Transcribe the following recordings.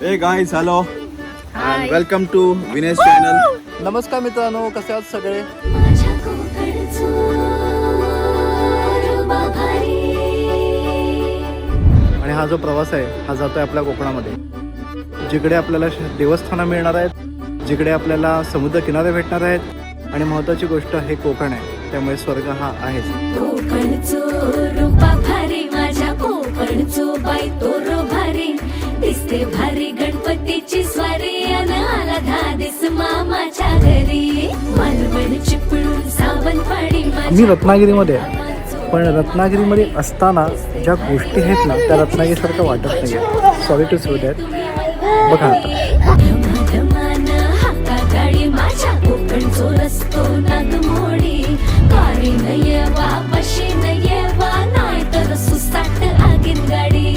Hey guys, hello Hi. and welcome to Vinesh channel. नमस्कार मित्रांनो, कसे आहात सगळे? आणि हा जो प्रवास आहे हा जातोय आपल्या कोकणामध्ये, जिकडे आपल्याला देवस्थानं मिळणार आहेत, जिकडे आपल्याला समुद्र किनारे भेटणार आहेत आणि महत्त्वाची गोष्ट हे कोकण आहे, त्यामुळे स्वर्ग हा आहेच. कोकणचो रूपा भारी माझ्या कोकणचो बाई तोरो भारी दिसते भारी गणपतीची स्वारी अन आला धादिस मामाच्या घरी मालवण चिपळूण सावंतवाडी मी रत्नागिरीमध्ये आहे, पण रत्नागिरीमध्ये असताना ज्या गोष्टी आहेत ना त्या रत्नागिरीसारखं वाटत नाही आहे. Sorry to say that. बघा आता धमाधमान हाका गाडी माझ्या कोकणचो रस्तो नागमोडी कारी नये वा पशी नये वा नाही तर सुसाट आगीन गाडी.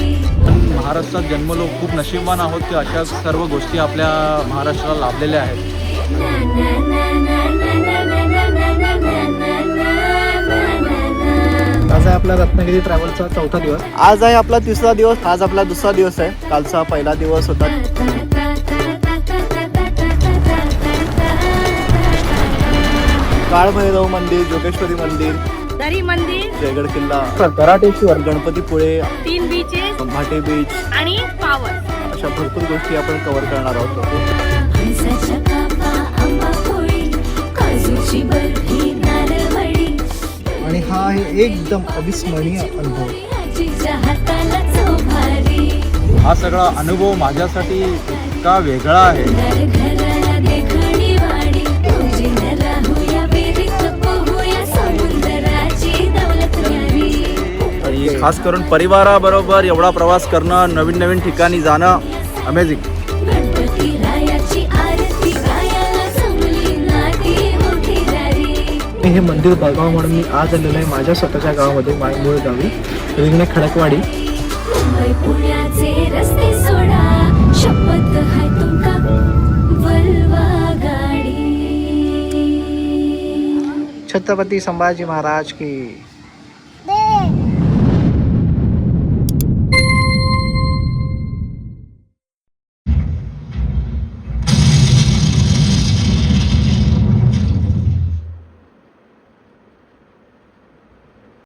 महाराष्ट्रात जन्मलो, खूप नशीबवान आहोत की अशा सर्व गोष्टी आपल्या महाराष्ट्राला लाभलेल्या आहेत. आज आहे आपला रत्नागिरी ट्रॅव्हलचा चौथा दिवस. आज आहे आपला तिसरा दिवस. आज आपला दुसरा दिवस आहे. कालचा पहिला दिवस होता. काळभैरव मंदिर, जोगेश्वरी मंदिर, दरी मंदिर, जयगड किल्ला, कराटेश्वर, गणपतीपुळे, 3 बीचेस भाटे बीच आणि पावर. अशा भरपूर गोष्टी आपण कव्हर करणार आहोत. फणसाच्या कापा, आंबा पोळी, काजूची बर्फी, नारळवडी आणि हा आहे एकदम अविस्मरणीय अनुभव. आजीच्या हाताला चौभारी हा सगळा अनुभव माझ्यासाठी इतका वेगळा आहे. घराला देखणी वाडी तुझी न राहूया बेरीत पोहूया समुद्राची दौलत न्यारी. आणि खास करून परिवाराबरोबर एवढा प्रवास करणं, नवीन नवीन ठिकाणी जाणं, अमेझिंग. गणपती रायाची आरती गायाला जमली नाटी मोठी दारी. हे मंदिर बघावं म्हणून मी आज आलेलो आहे माझ्या स्वतःच्या गावामध्ये, माझ्या मूळ गावी रिंगणे खडकवाडी. मुंबई पुण्याचे रस्ते सोडा शपथ हाय तुमका वल्वा गाडी. छत्रपती संभाजी महाराज की